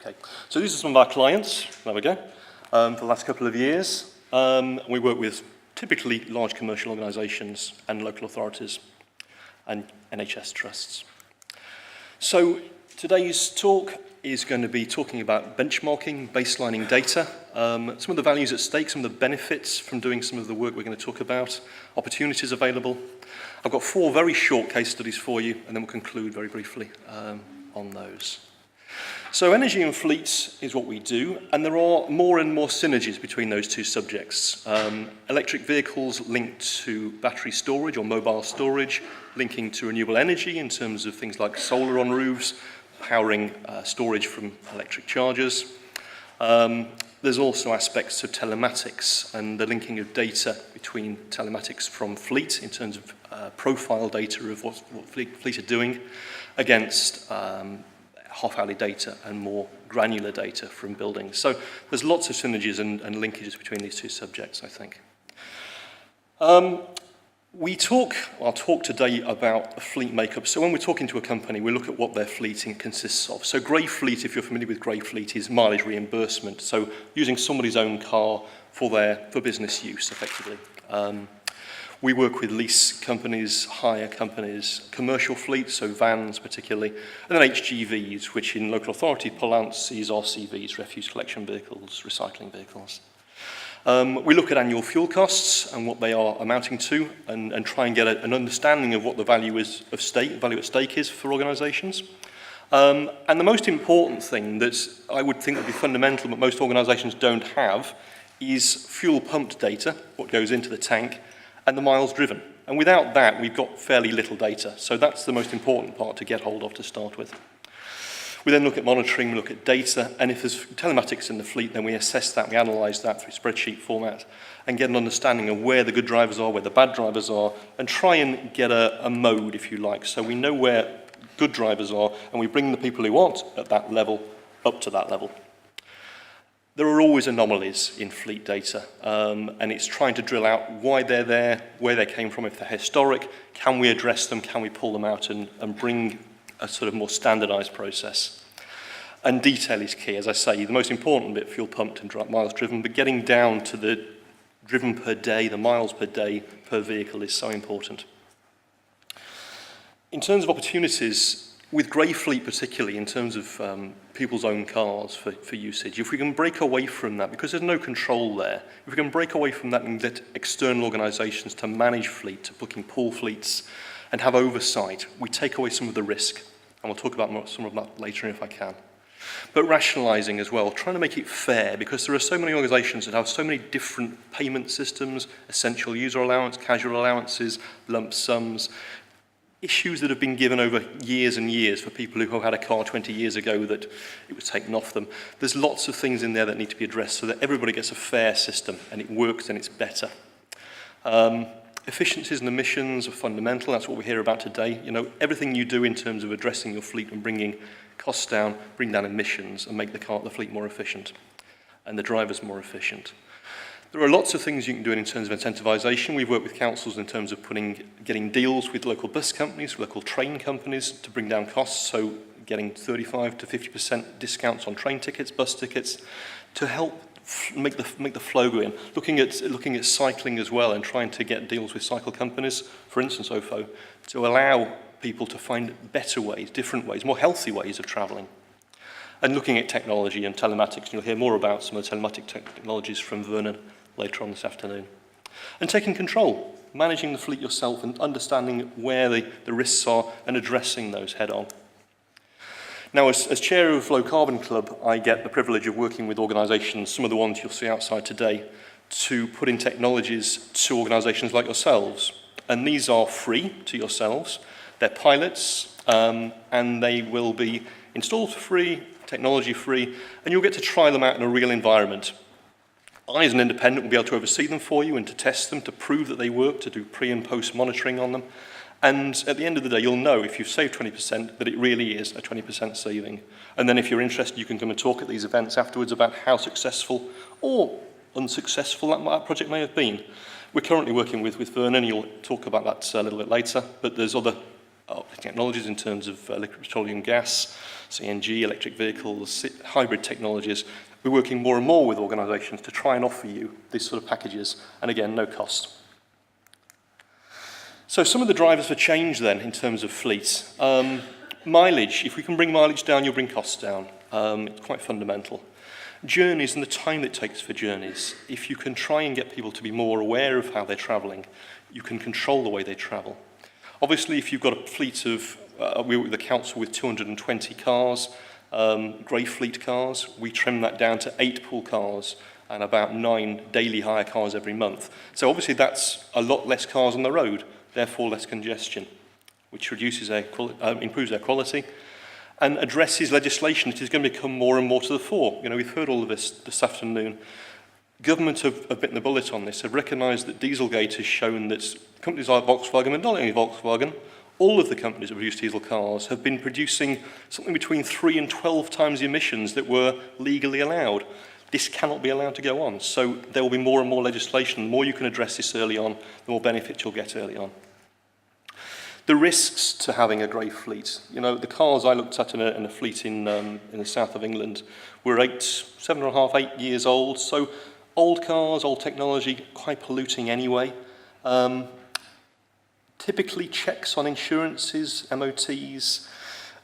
Okay, so these are some of our clients, there we go, for the last couple of years. We work with typically large commercial organisations and local authorities and NHS trusts. So today's talk is going to be talking about benchmarking, baselining data, some of the values at stake, some of the benefits from doing some of the work we're going to talk about, opportunities available. I've got 4 very short case studies for you, and then we'll conclude very briefly on those. So energy and fleets is what we do, and there are more and more synergies between those two subjects. Electric vehicles linked to battery storage or mobile storage, linking to renewable energy in terms of things like solar on roofs, powering storage from electric chargers. There's also aspects of telematics and the linking of data between telematics from fleet in terms of profile data of what fleet are doing against half-hourly data and more granular data from buildings. So there's lots of synergies and linkages between these two subjects, I think. I'll talk today about fleet makeup. So when we're talking to a company, we look at what their fleeting consists of. So grey fleet, if you're familiar with grey fleet, is mileage reimbursement. So using somebody's own car for business use, effectively. We work with lease companies, hire companies, commercial fleets, so vans particularly, and then HGVs, which in local authority parlance is RCVs, refuse collection vehicles, recycling vehicles. We look at annual fuel costs and what they are amounting to, and try and get an understanding of what the value at stake is for organisations. And the most important thing that I would think would be fundamental, but most organisations don't have, is fuel pumped data, what goes into the tank, and the miles driven. And without that, we've got fairly little data. So that's the most important part to get hold of to start with. We then look at monitoring, we look at data, and if there's telematics in the fleet, then we assess that, we analyse that through spreadsheet format, and get an understanding of where the good drivers are, where the bad drivers are, and try and get a mode, if you like. So we know where good drivers are, and we bring the people who aren't at that level up to that level. There are always anomalies in fleet data, and it's trying to drill out why they're there, where they came from, if they're historic, can we address them, can we pull them out and bring a sort of more standardised process. And detail is key, as I say, the most important bit, fuel pumped and miles driven, but getting down to the driven per day, the miles per day per vehicle is so important. In terms of opportunities, with grey fleet particularly, in terms of people's own cars for usage, if we can break away from that, because there's no control there, if we can break away from that and get external organisations to manage fleet, to booking pool fleets and have oversight, we take away some of the risk. And we'll talk about some of that later if I can. But rationalising as well, trying to make it fair, because there are so many organisations that have so many different payment systems, essential user allowance, casual allowances, lump sums, issues that have been given over years and years for people who had a car 20 years ago that it was taken off them. There's lots of things in there that need to be addressed so that everybody gets a fair system and it works and it's better. Efficiencies and emissions are fundamental. That's what we hear about today. You know, everything you do in terms of addressing your fleet and bringing costs down, bring down emissions and make the fleet more efficient and the drivers more efficient. There are lots of things you can do in terms of incentivisation. We've worked with councils in terms of getting deals with local bus companies, local train companies to bring down costs, so getting 35 to 50% discounts on train tickets, bus tickets, to help make the flow go in. Looking at cycling as well and trying to get deals with cycle companies, for instance OFO, to allow people to find better ways, different ways, more healthy ways of travelling. And looking at technology and telematics, and you'll hear more about some of the telematic technologies from Vernon later on this afternoon. And taking control, managing the fleet yourself and understanding where the risks are and addressing those head on. Now, as chair of Low Carbon Club, I get the privilege of working with organisations, some of the ones you'll see outside today, to put in technologies to organisations like yourselves. And these are free to yourselves. They're pilots, and they will be installed for free, technology free, and you'll get to try them out in a real environment. I, as an independent, will be able to oversee them for you and to test them, to prove that they work, to do pre and post monitoring on them. And at the end of the day, you'll know if you've saved 20% that it really is a 20% saving. And then if you're interested, you can come and talk at these events afterwards about how successful or unsuccessful that project may have been. We're currently working with Vernon, you'll talk about that a little bit later, but there's other technologies in terms of liquid petroleum gas, CNG, electric vehicles, hybrid technologies. We're working more and more with organisations to try and offer you these sort of packages, and again, no cost. So some of the drivers for change then in terms of fleet. Mileage, if we can bring mileage down, you'll bring costs down. It's quite fundamental. Journeys and the time that it takes for journeys. If you can try and get people to be more aware of how they're travelling, you can control the way they travel. Obviously, if you've got a fleet of, we work with the council with 220 cars, grey fleet cars, we trim that down to 8 pool cars and about 9 daily hire cars every month. So obviously that's a lot less cars on the road, therefore less congestion, which reduces improves air quality, and addresses legislation that is going to become more and more to the fore. You know, we've heard all of this afternoon. Government have bitten the bullet on this, have recognised that Dieselgate has shown that companies like Volkswagen, and not only Volkswagen, all of the companies that produce diesel cars have been producing something between 3 and 12 times the emissions that were legally allowed. This cannot be allowed to go on. So there will be more and more legislation. The more you can address this early on, the more benefit you'll get early on. The risks to having a grey fleet. You know, the cars I looked at in a fleet in the south of England were 7.5, 8 years old. So old cars, old technology, quite polluting anyway. Typically checks on insurances, MOTs,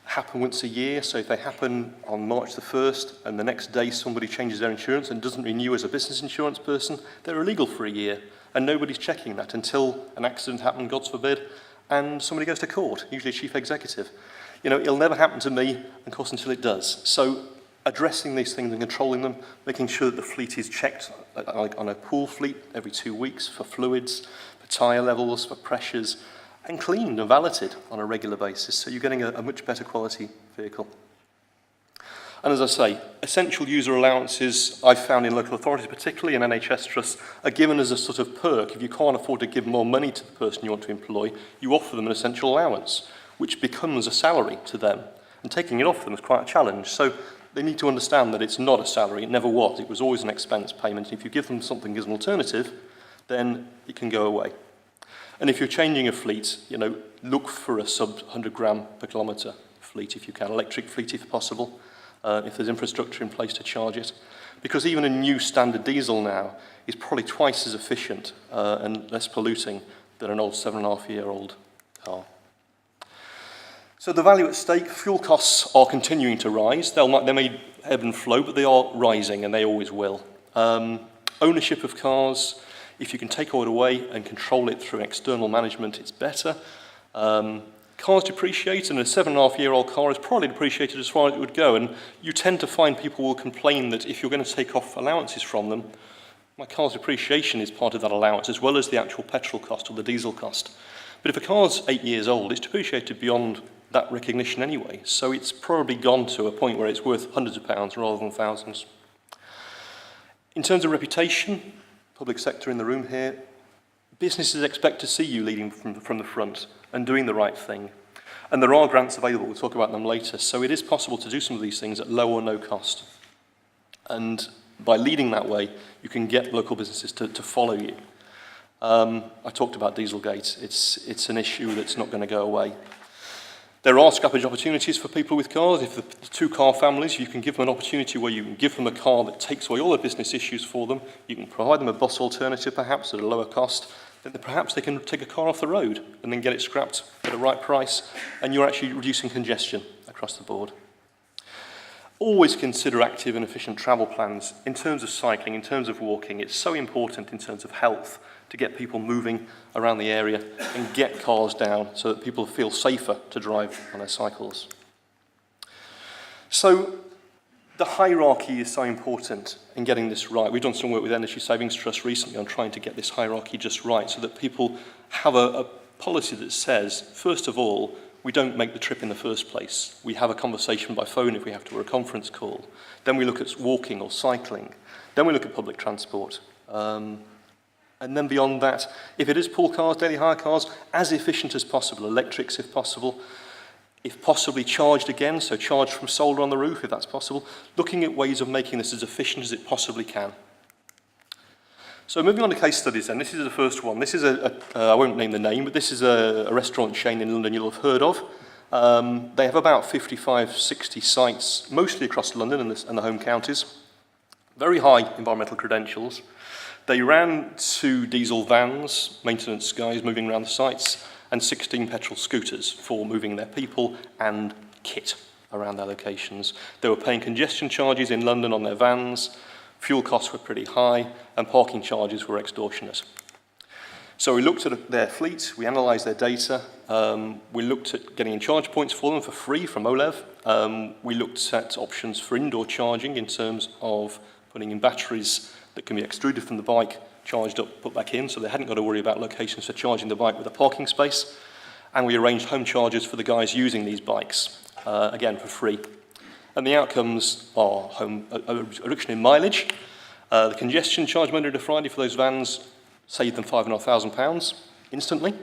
happen once a year. So if they happen on March the 1st and the next day somebody changes their insurance and doesn't renew as a business insurance person, they're illegal for a year. And nobody's checking that until an accident happened, God forbid, and somebody goes to court, usually a chief executive. You know, it'll never happen to me, of course, until it does. So addressing these things and controlling them, making sure that the fleet is checked, like on a pool fleet, every 2 weeks for fluids, for tyre levels, for pressures, and cleaned and valeted on a regular basis, so you're getting a much better quality vehicle. And as I say, essential user allowances I've found in local authorities, particularly in NHS trusts, are given as a sort of perk. If you can't afford to give more money to the person you want to employ, you offer them an essential allowance, which becomes a salary to them. And taking it off them is quite a challenge. So they need to understand that it's not a salary, it never was. It was always an expense payment. If you give them something as an alternative, then it can go away. And if you're changing a fleet, you know, look for a sub 100 gram per kilometre fleet if you can, electric fleet if possible. If there's infrastructure in place to charge it. Because even a new standard diesel now is probably twice as efficient and less polluting than an old 7.5-year-old car. So the value at stake, fuel costs are continuing to rise. They may ebb and flow, but they are rising and they always will. Ownership of cars, if you can take all it away and control it through external management, it's better. Cars depreciate, and a 7.5-year-old car is probably depreciated as far as it would go, and you tend to find people will complain that if you're going to take off allowances from them, my car's depreciation is part of that allowance, as well as the actual petrol cost or the diesel cost. But if a car's 8 years old, it's depreciated beyond that recognition anyway, so it's probably gone to a point where it's worth hundreds of pounds rather than thousands. In terms of reputation, public sector in the room here, businesses expect to see you leading from the front and doing the right thing. And there are grants available, we'll talk about them later, so it is possible to do some of these things at low or no cost. And by leading that way, you can get local businesses to follow you. I talked about Dieselgate. It's an issue that's not going to go away. There are scrappage opportunities for people with cars. If the two-car families, you can give them an opportunity where you can give them a car that takes away all their business issues for them. You can provide them a bus alternative, perhaps, at a lower cost. Then perhaps they can take a car off the road and then get it scrapped at a right price, and you're actually reducing congestion across the board. Always consider active and efficient travel plans in terms of cycling, in terms of walking. It's so important in terms of health to get people moving around the area and get cars down so that people feel safer to drive on their cycles. So the hierarchy is so important in getting this right. We've done some work with Energy Savings Trust recently on trying to get this hierarchy just right so that people have a policy that says, first of all, we don't make the trip in the first place. We have a conversation by phone if we have to, or a conference call. Then we look at walking or cycling. Then we look at public transport. And then beyond that, if it is pool cars, daily hire cars, as efficient as possible, electrics if possible, if possibly charged again, so charged from solar on the roof if that's possible, looking at ways of making this as efficient as it possibly can. So moving on to case studies then, this is the first one. This is I won't name the name, but this is a restaurant chain in London you'll have heard of. They have about 55, 60 sites, mostly across London and the home counties. Very high environmental credentials. They ran 2 diesel vans, maintenance guys moving around the sites, and 16 petrol scooters for moving their people and kit around their locations. They were paying congestion charges in London on their vans, fuel costs were pretty high, and parking charges were extortionate. So we looked at their fleet, we analysed their data, we looked at getting in charge points for them for free from OLEV. We looked at options for indoor charging in terms of putting in batteries that can be extruded from the bike, charged up, put back in, so they hadn't got to worry about locations for charging the bike with a parking space. And we arranged home chargers for the guys using these bikes, again for free. And the outcomes are a reduction in mileage. The congestion charge Monday to Friday for those vans saved them £5,500 instantly.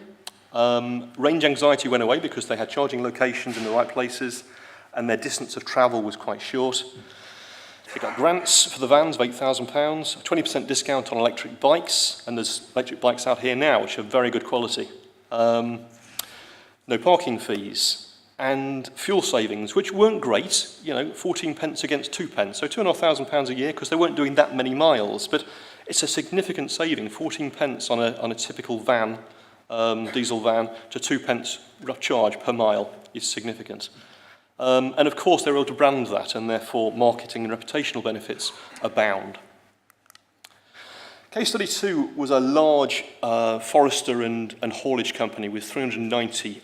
Range anxiety went away because they had charging locations in the right places, and their distance of travel was quite short. They got grants for the vans of £8,000, a 20% discount on electric bikes, and there's electric bikes out here now which are very good quality. No parking fees. And fuel savings, which weren't great, 14 pence against 2 pence, so £2,500 a year, because they weren't doing that many miles, but it's a significant saving, 14 pence on a typical van, diesel van, to 2 pence rough charge per mile is significant. And of course, they're able to brand that, and therefore marketing and reputational benefits abound. Case study 2 was a large forester and haulage company with 390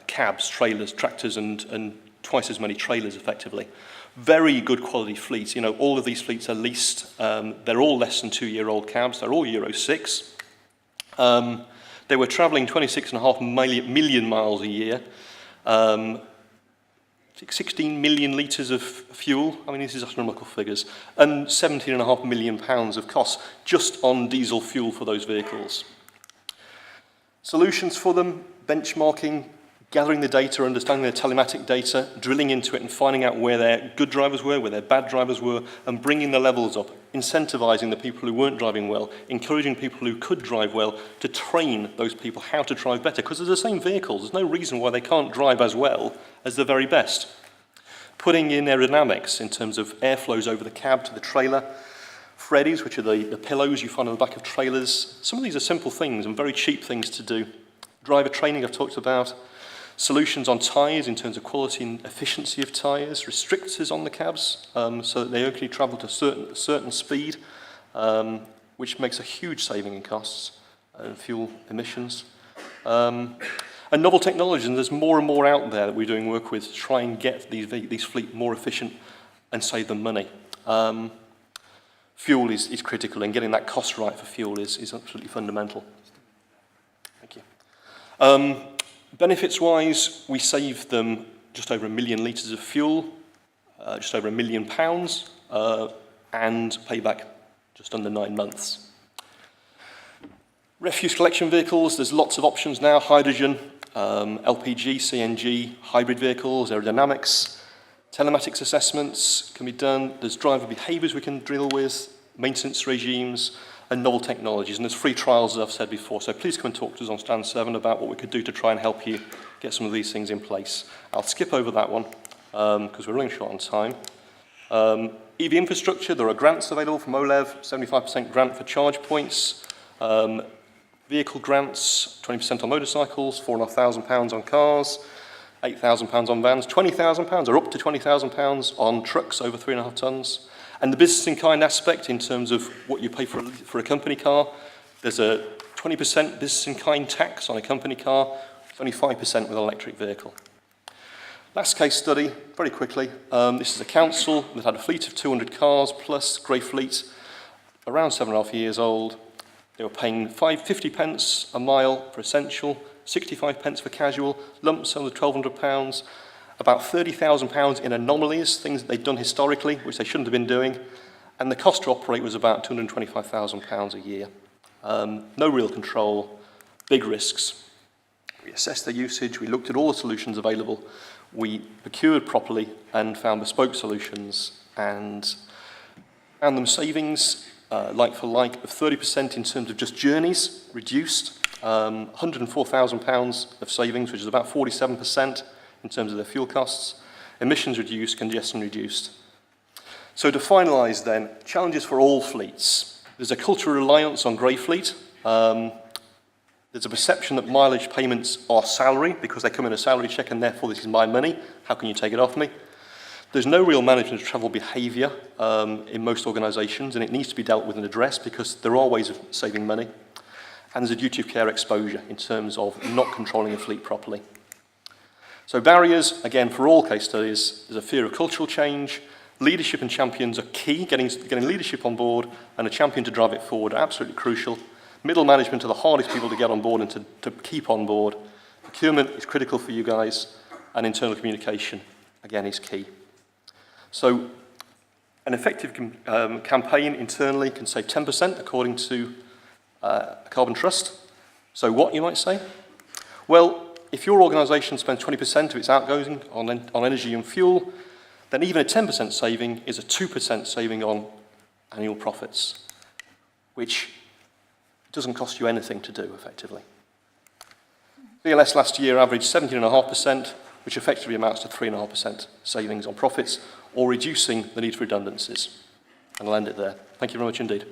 cabs, trailers, tractors, and twice as many trailers effectively. Very good quality fleet. All of these fleets are leased. They're all less than 2-year-old cabs. They're all Euro 6. They were travelling 26.5 million miles a year. 16 million litres of fuel, these are astronomical figures, and £17.5 million of costs just on diesel fuel for those vehicles. Solutions for them, benchmarking, gathering the data, understanding their telematic data, drilling into it and finding out where their good drivers were, where their bad drivers were, and bringing the levels up, incentivising the people who weren't driving well, encouraging people who could drive well to train those people how to drive better, because they're the same vehicles. There's no reason why they can't drive as well as the very best. Putting in aerodynamics in terms of airflows over the cab to the trailer, Freddies, which are the pillows you find on the back of trailers. Some of these are simple things and very cheap things to do. Driver training I've talked about. Solutions on tyres in terms of quality and efficiency of tyres, restrictors on the cabs so that they only travel to a certain speed, which makes a huge saving in costs and fuel emissions. And novel technologies, and there's more and more out there that we're doing work with to try and get these fleet more efficient and save them money. Fuel is critical, and getting that cost right for fuel is absolutely fundamental. Thank you. Benefits-wise, we saved them just over 1 million litres of fuel, just over £1 million, and payback just under 9 months. Refuse collection vehicles, there's lots of options now, hydrogen, LPG, CNG, hybrid vehicles, aerodynamics, telematics assessments can be done, there's driver behaviours we can deal with, maintenance regimes, and novel technologies. And there's free trials, as I've said before, so please come and talk to us on Stand 7 about what we could do to try and help you get some of these things in place. I'll skip over that one, because we're running short on time. EV infrastructure, there are grants available from OLEV, 75% grant for charge points, vehicle grants, 20% on motorcycles, £4,500 on cars, £8,000 on vans, £20,000 or up to £20,000 on trucks over 3.5 tonnes. And the business in kind aspect in terms of what you pay for a company car, there's a 20% business in kind tax on a company car, 25% with an electric vehicle. Last case study, very quickly. This is a council that had a fleet of 200 cars plus, grey fleet, around 7.5 years old. They were paying 50 pence a mile for essential, 65 pence for casual, lump sum of £1,200, about £30,000 in anomalies, things that they'd done historically, which they shouldn't have been doing, and the cost to operate was about £225,000 a year. No real control, big risks. We assessed their usage, we looked at all the solutions available, we procured properly and found bespoke solutions and found them savings like for like of 30% in terms of just journeys reduced, £104,000 of savings, which is about 47% in terms of their fuel costs, emissions reduced, congestion reduced. So to finalise then, challenges for all fleets. There's a cultural reliance on grey fleet. There's a perception that mileage payments are salary because they come in a salary check and therefore this is my money. How can you take it off me? There's no real management of travel behaviour in most organisations, and it needs to be dealt with and addressed because there are ways of saving money. And there's a duty of care exposure in terms of not controlling a fleet properly. So barriers, again, for all case studies, there's a fear of cultural change. Leadership and champions are key. Getting leadership on board and a champion to drive it forward are absolutely crucial. Middle management are the hardest people to get on board and to keep on board. Procurement is critical for you guys, and internal communication, again, is key. So an effective campaign internally can save 10% according to Carbon Trust. So what, you might say? Well, if your organisation spends 20% of its outgoing on energy and fuel, then even a 10% saving is a 2% saving on annual profits, which doesn't cost you anything to do, effectively. CLS last year averaged 17.5%, which effectively amounts to 3.5% savings on profits, or reducing the need for redundancies. And I'll end it there. Thank you very much indeed.